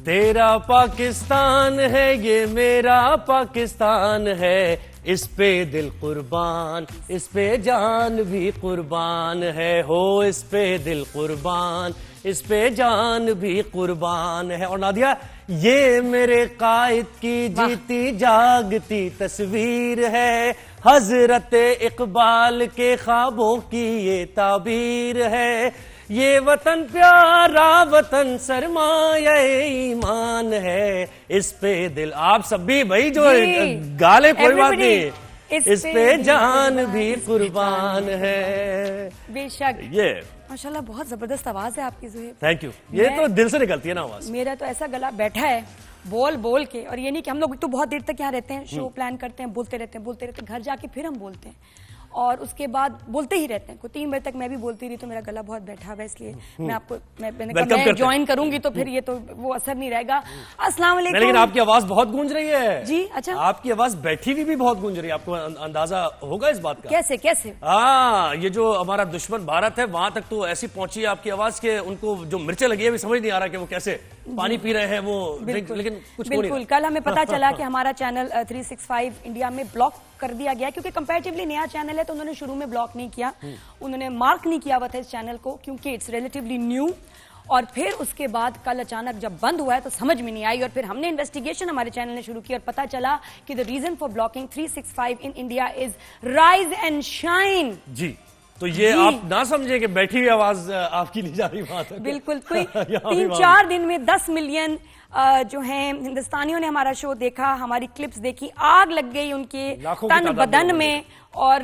तेरा पाकिस्तान है ये मेरा पाकिस्तान है, इस पे दिल कुर्बान, इस पे जान भी कुर्बान है हो, इस पे दिल कुर्बान, इस पे जान भी कुर्बान है। और नादिया, ये मेरे कायद की जीती जागती तस्वीर है, हजरत इकबाल के ख्वाबों की ये ताबीर है। ये वतन प्यारा वतन सरमाया ईमान है, इस पे दिल, आप सब भी भाई जो गाले कोई बात नहीं, इस पे जान भी कुर्बान है। बेशक ये माशाल्लाह बहुत जबरदस्त आवाज है आपकी ज़ुहैब। Thank you. ये तो दिल से निकलती है ना आवाज। मेरा तो ऐसा गला बैठा है बोल बोल के, और ये नहीं कि हम लोग तो बहुत देर तक यहाँ रहते हैं, शो प्लान करते हैं, बोलते रहते हैं, घर जाके फिर हम बोलते हैं और उसके बाद बोलते ही रहते हैं। को 3 बजे तक मैं भी बोलती रही तो मेरा गला बहुत बैठा हुआ है, इसलिए मैं आपको मैं ज्वाइन करूंगी तो फिर ये तो वो असर नहीं रहेगा। अस्सलाम वालेकुम। लेकिन आपकी आवाज बहुत गूंज रही है जी। अच्छा, आपकी आवाज बैठी हुई भी बहुत गूंज रही है, आपको अंदाजा होगा इस बात का? कैसे कैसे? हाँ, ये जो हमारा दुश्मन भारत है वहां तक तो ऐसी पहुंची है आपकी आवाज के उनको जो मिर्चें लगी है अभी समझ नहीं आ रहा कि वो कैसे पानी पी रहे हैं वो, लेकिन कुछ बिल्कुल। कल हमें पता चला कि हमारा चैनल 365 इंडिया में ब्लॉक कर दिया गया, क्योंकि कंपैरेटिवली नया चैनल है तो उन्होंने शुरू में ब्लॉक नहीं किया, उन्होंने मार्क नहीं किया हुआ था इस चैनल को क्योंकि इट्स रिलेटिवली न्यू। और फिर उसके बाद कल अचानक जब बंद हुआ है तो समझ में नहीं आई, और फिर हमने इन्वेस्टिगेशन हमारे चैनल ने शुरू की और पता चला कि the reason for blocking 365 in India is rise and shine. जी, तो ये आप ना समझे कि बैठी हुई आवाज आपकी नहीं जा रही बात है। बिल्कुल। कोई 3-4 दिन में 10 मिलियन जो हैं हिंदुस्तानियों ने हमारा शो देखा, हमारी क्लिप्स देखी, आग लग गई उनके तन बदन में। और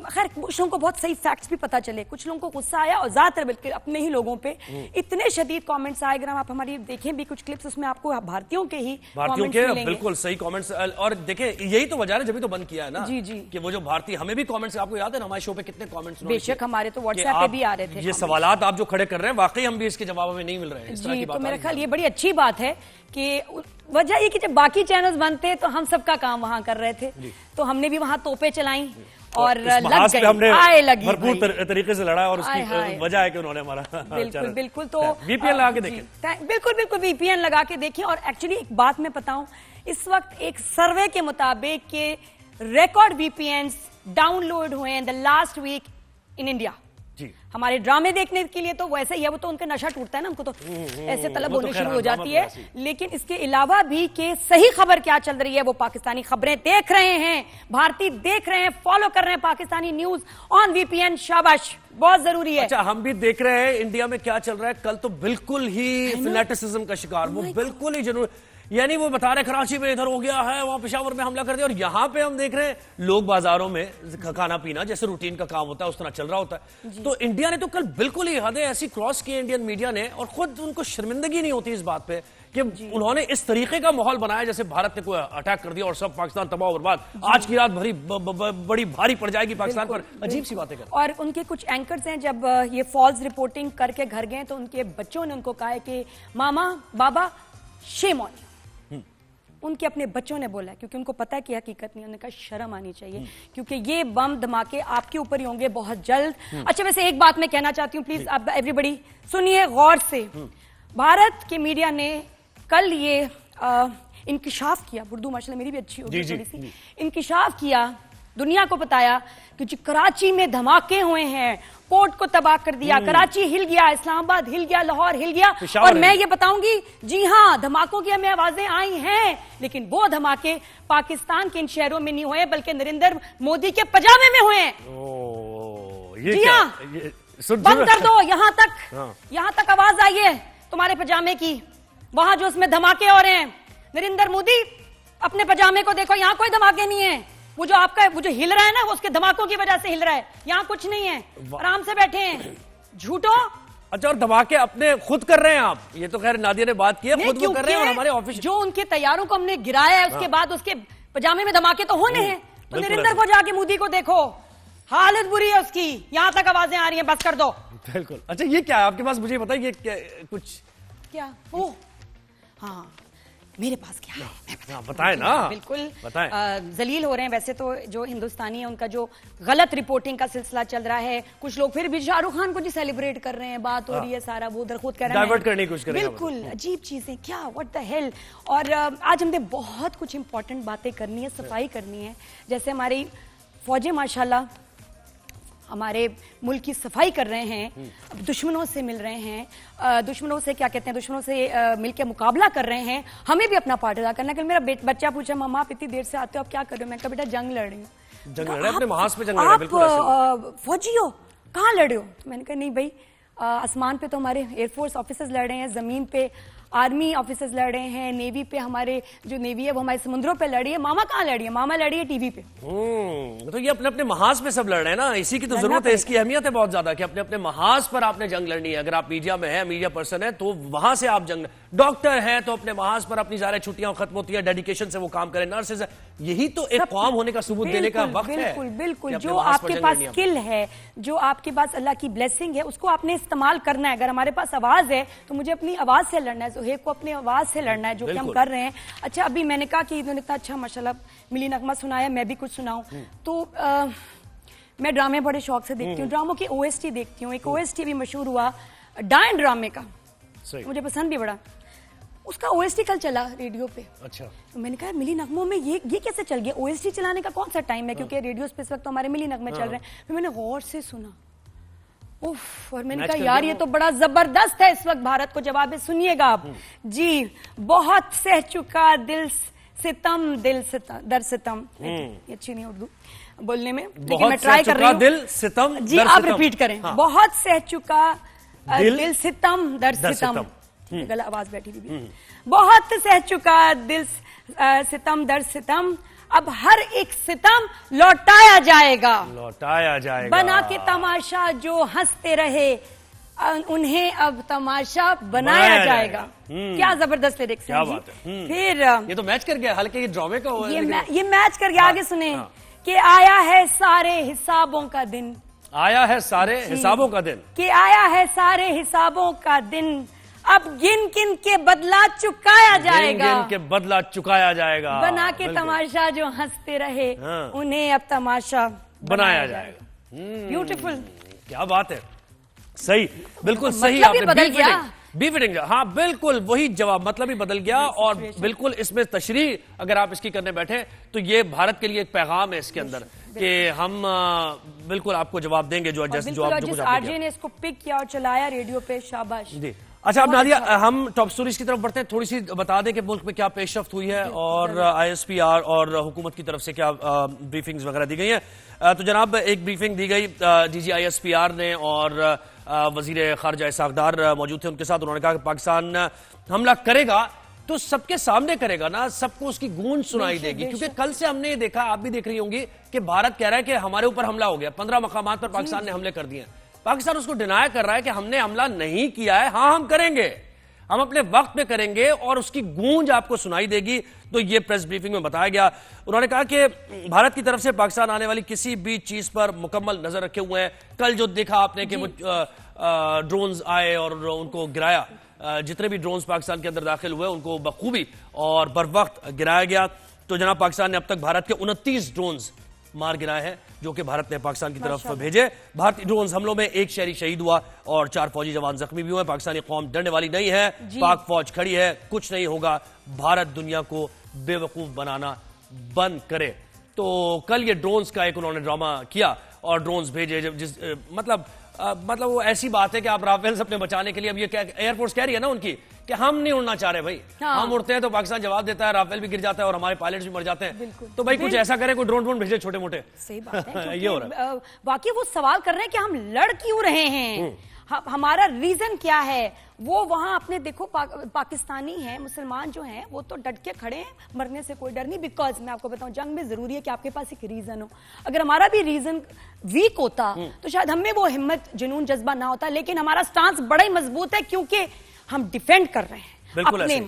खैर कुछ लोगों को बहुत सही फैक्ट्स भी पता चले, कुछ लोगों को गुस्सा आया और ज्यादातर बल्कि अपने ही लोगों पे इतने शदीद कमेंट्स आए। अगर आप हमारी देखें भी कुछ क्लिप्स, उसमें आपको भारतीयों के बिल्कुल सही कमेंट्स। और देखें यही तो वजह है जब भी तो बंद किया है ना। जी जी, कि वो जो भारतीय, हमें भी कमेंट्स, आपको याद है ना हमारे शो पे कितने कमेंट्स? बेशक, हमारे तो व्हाट्सएप पे भी आ रहे थे। ये सवालात आप जो खड़े कर रहे हैं वाकई हम भी इसके जवाब में नहीं मिल रहे हैं जी। तो मेरा ख्याल ये बड़ी अच्छी बात है कि वजह ये कि जब बाकी चैनल्स बनते तो हम सबका काम वहां कर रहे थे, तो हमने भी वहां तोपे चलाई और लग गई, हमने लगी भरपूर तरीके से लड़ा, और उसकी वजह है कि उन्होंने हमारा बिल्कुल तो वीपीएन लगा के देखें। बिल्कुल वीपीएन लगा के देखें। और एक्चुअली एक बात मैं बताऊं, इस वक्त एक सर्वे के मुताबिक के रिकॉर्ड वीपीएन्स डाउनलोड हुए in the last week in India. हमारे ड्रामे देखने के लिए तो वैसे ही है, वो तो उनका नशा टूटता है ना, उनको तो ऐसे तलब होने शुरू हो जाती है। लेकिन इसके अलावा भी कि सही खबर क्या चल रही है, वो पाकिस्तानी खबरें देख रहे हैं, भारतीय देख रहे हैं, फॉलो कर रहे हैं पाकिस्तानी न्यूज ऑन वीपीएन। शाबाश, बहुत जरूरी है। अच्छा, हम भी देख रहे हैं इंडिया में क्या चल रहा है। कल तो बिल्कुल ही फैनेटिसिज्म का शिकार, वो बिल्कुल ही जरूर, यानी वो बता रहे कराची में इधर हो गया है, वहां पेशावर में हमला कर दिया, और यहां पे हम देख रहे हैं लोग बाजारों में खाना पीना जैसे रूटीन का काम होता है उस तरह चल रहा होता है। तो इंडिया ने तो कल बिल्कुल ही हदें ऐसी क्रॉस की इंडियन मीडिया ने, और खुद उनको शर्मिंदगी नहीं होती इस बात पे कि उन्होंने इस तरीके का माहौल बनाया जैसे भारत ने कोई अटैक कर दिया और सब पाकिस्तान तबाह बर्बाद, आज की रात बड़ी भारी पड़ जाएगी पाकिस्तान पर। अजीब सी बातें कर। और उनके कुछ एंकर्स हैं, जब ये फॉल्स रिपोर्टिंग करके घर गए तो उनके बच्चों ने उनको कहा कि मामा बाबा शेम ऑन यू। उनके अपने बच्चों ने बोला, क्योंकि उनको पता है कि हकीकत नहीं, उन्होंने कहा शर्म आनी चाहिए, क्योंकि ये बम धमाके आपके ऊपर ही होंगे बहुत जल्द। अच्छा, वैसे एक बात मैं कहना चाहती हूँ, प्लीज आप एवरीबडी सुनिए गौर से। भारत के मीडिया ने कल ये इंकिशाफ किया, उर्दू माशाल्लाह मेरी भी अच्छी होगी थोड़ी सी, इंकिशाफ किया, दुनिया को बताया कि जो कराची में धमाके हुए हैं, पोर्ट को तबाह कर दिया, कराची हिल गया, इस्लामाबाद हिल गया, लाहौर हिल गया। और मैं ये बताऊंगी, जी हाँ, धमाकों की हमें आवाजें आई हैं, लेकिन वो धमाके पाकिस्तान के इन शहरों में नहीं हुए, बल्कि नरेंद्र मोदी के पजामे में हुए हैं। जी हाँ, बंद कर दो, यहाँ तक आवाज आई है तुम्हारे पजामे की, वहां जो उसमें धमाके हो रहे हैं। नरेंद्र मोदी अपने पजामे को देखो, यहाँ कोई धमाके नहीं है, वो जो आपका वो जो हिल रहा है ना, वो उसके धमाकों की वजह से हिल रहा है, यहाँ कुछ नहीं है, आराम से बैठे हैं, झूठो। अच्छा, और धमाके अपने खुद कर रहे हैं आप? ये तो खैर नादिया ने बात की है, खुद वो कर रहे हैं, और हमारे ऑफिस जो उनके तैयारों को हमने गिराया है, उसके बाद उसके पजामे में धमाके तो होने हैं। तो नरेंद्र को जाके मोदी को देखो, हालत बुरी है उसकी, यहाँ तक आवाजें आ रही हैं, बस कर दो। बिल्कुल। अच्छा, ये क्या है आपके पास, मुझे बताइए, कुछ क्या? ओ हाँ, मेरे पास क्या है मैं हाँ, बताएं ना, बिल्कुल बताएं। जलील हो रहे हैं। वैसे तो जो हिंदुस्तानी है उनका जो गलत रिपोर्टिंग का सिलसिला चल रहा है, कुछ लोग फिर भी शाहरुख खान को जी सेलिब्रेट कर रहे हैं, बात हो रही है, सारा वो उधर खुद कह रहे हैं डाइवर्ट करने की कोशिश कर रहे हैं। बिल्कुल अजीब चीजें, क्या व्हाट द हेल। और आज हमने बहुत कुछ इंपॉर्टेंट बातें करनी है, सफाई करनी है। जैसे हमारी फौजें माशाल्लाह हमारे मुल्क की सफाई कर रहे हैं, दुश्मनों से मिल रहे हैं, दुश्मनों से क्या कहते हैं, दुश्मनों से मिलकर मुकाबला कर रहे हैं। हमें भी अपना पार्ट अदा करना है। कल मेरा बच्चा पूछा, मम्मा आप इतनी देर से आते हो, आप क्या कर रहे हो? मैं कहा बेटा जंग लड़ रही हूँ। जंग लड़ रहे हैं, अपने महाज पे जंग लड़ रहे हैं, बिल्कुल आप फौजी हो, कहाँ लड़ रहे हो? तो मैंने कहा नहीं भाई, आसमान पे तो हमारे एयरफोर्स ऑफिसर्स लड़ रहे हैं, जमीन पे आर्मी ऑफिसर्स लड़ रहे हैं, नेवी पे हमारे जो नेवी है वो हमारे समुद्रों पे लड़ी है। मामा कहाँ लड़ी है? मामा लड़ी है टीवी पे। तो ये अपने अपने महाज पे सब लड़ रहे हैं ना, इसी की तो जरूरत है, इसकी अहमियत है बहुत ज्यादा कि अपने अपने महाज पर आपने जंग लड़नी है। अगर आप मीडिया में है, मीडिया पर्सन है, तो वहां से आप जंग, डॉक्टर है तो अपने महाज पर अपनी सारी छुट्टियां खत्म होती है, डेडिकेशन से वो काम करें, नर्सेज है, यही तो एक कौम होने का सबूत देने का वक्त है। बिल्कुल बिल्कुल, जो आपके पास स्किल है, जो आपके पास अल्लाह की ब्लेसिंग है, उसको आपने इस्तेमाल करना है। अगर हमारे पास आवाज है तो मुझे अपनी आवाज से लड़ना है, सुहेब को अपनी आवाज से लड़ना है, जो कि हम कर रहे हैं। अच्छा, अभी मैंने कहा कि इन्होंने इतना अच्छा माशाल्लाह मिली नगमा सुनाया, मैं भी कुछ सुनाऊं। तो मैं ड्रामे बड़े शौक से देखती हूँ, ड्रामों की ओएसटी देखती हूँ। एक ओएसटी भी मशहूर हुआ डायन ड्रामे का, मुझे पसंद भी बड़ा। उसका ओएसटी कल चला रेडियो पे। अच्छा, तो मैंने कहा मिली नगमों में ये कैसे चल गया? ओएसटी चलाने का कौन सा टाइम है? क्योंकि रेडियो पे इस वक्त तो हमारे मिली नगमे चल रहे हैं। फिर मैंने गौर से सुना, उफ, और मैंने कहा यार ये तो बड़ा जबरदस्त है इस वक्त भारत को जवाब है। सुनिएगा आप जी। बहुत सह चुका दिल सितम, दिल दर सितम, ये अच्छी नहीं उर्दू बोलने में, लेकिन मैं ट्राई कर रही हूँ। दिल सितम जी, आप रिपीट करें। बहुत सह चुका दिल सितम दर सितम, गला आवाज बैठी हुई। बहुत सह चुका दिल सितम दर सितम, अब हर एक सितम लौटाया जाएगा, लौटाया जाएगा। बना के तमाशा जो हंसते रहे, उन्हें अब तमाशा बनाया जाएगा। क्या जबरदस्त लिरिक्स है जी। फिर ये तो मैच कर गया, हल्के ये ड्रामे का ये मैच कर गया। आगे सुने कि आया है सारे हिसाबों का दिन, आया है सारे हिसाबों का दिन, कि आया है सारे हिसाबों का दिन, अब गिन गिन के बदला चुकाया जाएगा, गिन के बदला चुकाया जाएगा। बना के तमाशा जो हंसते रहे, उन्हें अब तमाशा बनाया जाएगा। ब्यूटीफुल, क्या बात है, सही, बिल्कुल सही। मतलब ही बदल गया। बी फिटिंग, हाँ बिल्कुल वही जवाब, मतलब ही बदल गया। और बिल्कुल इसमें तशरीह अगर आप इसकी करने बैठे तो ये भारत के लिए एक पैगाम है इसके अंदर कि हम बिल्कुल आपको जवाब देंगे जो जिस आरजे ने इसको पिक किया और चलाया रेडियो पे, शाबाश जी। अच्छा, अब नादिया हम टॉप स्टोरीज की तरफ बढ़ते हैं। थोड़ी सी बता दें कि मुल्क में क्या पेशरफ्त हुई है और ISPR और हुकूमत की तरफ से क्या ब्रीफिंग्स वगैरह दी गई हैं। तो जनाब एक ब्रीफिंग दी गई DG ISPR ने और वजीर खारजा इसाकदार मौजूद थे उनके साथ। उन्होंने कहा कि पाकिस्तान हमला करेगा तो सबके सामने करेगा ना, सबको उसकी गूंज सुनाई देगी। क्योंकि कल से हमने ये देखा, आप भी देख रही होंगी कि भारत कह रहा है कि हमारे ऊपर हमला हो गया, 15 मकामात पर पाकिस्तान ने हमले कर दिए। पाकिस्तान उसको डिनाई कर रहा है कि हमने हमला नहीं किया है। हाँ, हम करेंगे, हम अपने वक्त पे करेंगे और उसकी गूंज आपको सुनाई देगी। तो ये प्रेस ब्रीफिंग में बताया गया। उन्होंने कहा कि भारत की तरफ से पाकिस्तान आने वाली किसी भी चीज पर मुकम्मल नजर रखे हुए हैं। कल जो देखा आपने कि वो ड्रोन्स आए और उनको गिराया, जितने भी ड्रोन्स पाकिस्तान के अंदर दाखिल हुए उनको बखूबी और बर वक्त गिराया गया। तो जनाब पाकिस्तान ने अब तक भारत के 29 ड्रोन्स मार गिराए हैं जो कि भारत ने पाकिस्तान की तरफ भेजे। भारतीय ड्रोन्स हमलों में एक शहरी शहीद हुआ और 4 फौजी जवान जख्मी भी हुए। पाकिस्तानी कौम डरने वाली नहीं है, पाक फौज खड़ी है, कुछ नहीं होगा। भारत दुनिया को बेवकूफ बनाना बंद करे। तो कल ये ड्रोन्स का एक उन्होंने ड्रामा किया और ड्रोन्स भेजे। मतलब वो ऐसी बात है कि आप राफेल से अपने बचाने के लिए, अब ये क्या एयरफोर्स कह रही है ना उनकी कि हम नहीं उड़ना चाह रहे भाई। हम उड़ते हैं तो पाकिस्तान जवाब देता है, राफेल भी गिर जाता है और हमारे पायलट्स भी मर जाते हैं। तो भाई कुछ ऐसा करें, कोई ड्रोन भेजे छोटे मोटे। सही बात है। ये हो रहा है। बाकी वो सवाल कर रहे हैं कि हम लड़ क्यों रहे हैं, हमारा रीजन क्या है। वो वहां अपने देखो पाकिस्तानी हैं, मुसलमान जो हैं वो तो डट के खड़े हैं, मरने से कोई डर नहीं। बिकॉज मैं आपको बताऊं, जंग में जरूरी है कि आपके पास एक रीजन हो। अगर हमारा भी रीजन वीक होता तो शायद हमें वो हिम्मत, जुनून, जज्बा ना होता। लेकिन हमारा स्टांस बड़ा ही मजबूत है क्योंकि हम डिफेंड कर रहे हैं अपने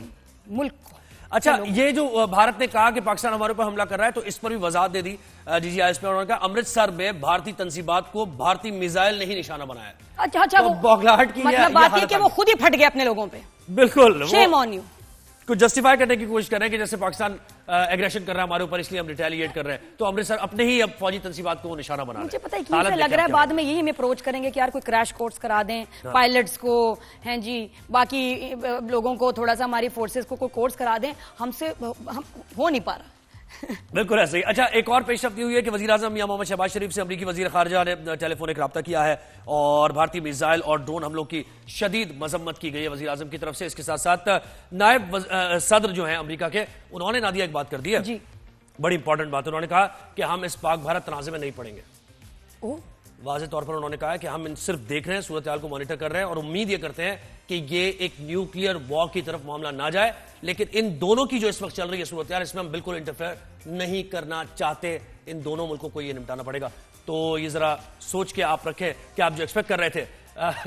मुल्क को। अच्छा, ये जो भारत ने कहा कि पाकिस्तान हमारे ऊपर हमला कर रहा है, तो इस पर भी वजाहत दे दी DG ISPR। उन्होंने कहा अमृतसर में भारतीय तंजीबात को भारतीय मिसाइल ने ही निशाना बनाया। अच्छा, तो बौखलाहट की मतलब बात है कि वो खुद ही फट गए अपने लोगों पे। बिल्कुल, शेम ऑन यू। कुछ जस्टिफाई करने की कोशिश कर रहे हैं कि जैसे पाकिस्तान एग्रेशन कर रहा है हमारे ऊपर, इसलिए हम रिटेलिएट कर रहे हैं, तो अमृतसर अपने ही अब फौजी तंसीबात को निशाना बना रहे हैं। मुझे पता है कि ऐसा लग रहा है बाद में यही हमें अप्रोच करेंगे कि यार कोई क्रैश कोर्स करा दें पायलट्स को, हैं जी, बाकी लोगों को थोड़ा सा हमारी फोर्सेस को कोई कोर्स करा दें, हमसे हम हो नहीं पा रहा। बिल्कुल ऐसे ही। अच्छा, एक और पेशरफ्त हुई है कि वज़ीर आज़म मियां मोहम्मद शहबाज शरीफ से अमरीकी वज़ीर ख़ारिजा ने टेलीफोनिक रब्ता किया है और भारतीय मिसाइल और ड्रोन हमलों की शदीद मजम्मत की गई है वज़ीर आज़म की तरफ से। इसके साथ साथ नायब सदर जो हैं अमरीका के, उन्होंने नादिया एक बात कर दी है जी, बड़ी इंपॉर्टेंट बात। उन्होंने कहा कि हम इस पाक भारत तनाज़े में नहीं पड़ेंगे। वाज़े तौर पर उन्होंने कहा है कि हम सिर्फ देख रहे हैं, सूरत हाल को मॉनिटर कर रहे हैं और उम्मीद ये करते हैं कि ये एक न्यूक्लियर वॉर की तरफ मामला ना जाए, लेकिन इन दोनों की जो इस वक्त चल रही है सूरत हाल, इसमें हम बिल्कुल इंटरफेयर नहीं करना चाहते। इन दोनों मुल्कों को ये निपटाना पड़ेगा। तो ये जरा सोच के आप रखें कि आप जो एक्सपेक्ट कर रहे थे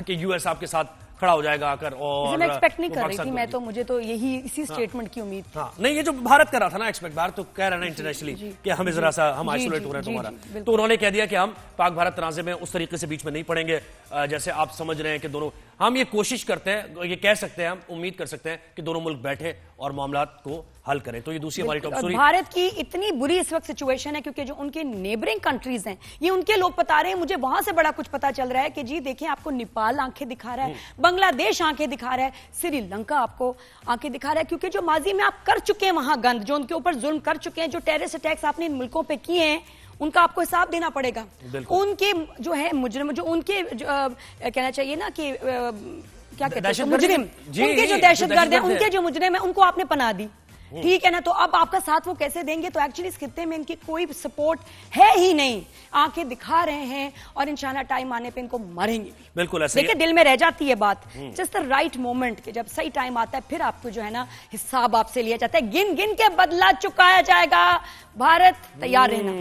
कि यूएस आपके साथ खड़ा हो जाएगा आकर, और मैं एक्सपेक्ट नहीं कर रही थी, मैं तो मुझे तो यही इसी स्टेटमेंट की उम्मीद थी। हाँ, नहीं, ये जो भारत कर रहा था ना एक्सपेक्ट, भारत तो कह रहा है ना इंटरनेशनली कि हमें जरा सा हम आइसोलेट हो रहे हैं तुम्हारा, तो उन्होंने कह दिया कि हम पाक भारत तनाज़े में उस तरीके से बीच में नहीं पड़ेंगे जैसे आप समझ रहे हैं कि दोनों, हम ये कोशिश करते हैं, ये कह सकते हैं, हम उम्मीद कर सकते हैं कि दोनों मुल्क बैठे और मामला को हल करें। तो ये दूसरी हमारी टॉप स्टोरी। भारत की इतनी बुरी इस वक्त सिचुएशन है क्योंकि जो उनके नेबरिंग कंट्रीज हैं, ये उनके लोग बता रहे हैं, मुझे वहां से बड़ा कुछ पता चल रहा है कि जी देखिए, आपको नेपाल आंखें दिखा रहा है, बांग्लादेश आंखें दिखा रहा है, श्रीलंका आपको आंखें दिखा रहा है, क्योंकि जो माजी में आप कर चुके हैं वहां गंद, जो उनके ऊपर जुल्म कर चुके हैं, जो टेररिस्ट अटैक्स आपने इन मुल्कों पे किए हैं, उनका आपको हिसाब देना पड़ेगा। उनके जो है मुजरिम, जो उनके कहना चाहिए ना कि क्या कहते हैं मुजरिम, उनके जो दहशतगर्द हैं, उनके जो मुजरिम है, उनको आपने पनाह दी, ठीक है ना। तो अब आपका साथ वो कैसे देंगे? तो एक्चुअली इस खित्ते में इनकी कोई सपोर्ट है ही नहीं। आंखें दिखा रहे हैं और इंशाल्लाह टाइम आने पे इनको मारेंगे। बिल्कुल ऐसे देखिए, दिल में रह जाती है बात, जस्ट द राइट मोमेंट के, जब सही टाइम आता है फिर आपको जो है ना हिसाब आपसे लिया जाता है, गिन गिन के बदला चुकाया जाएगा। भारत तैयार रहना।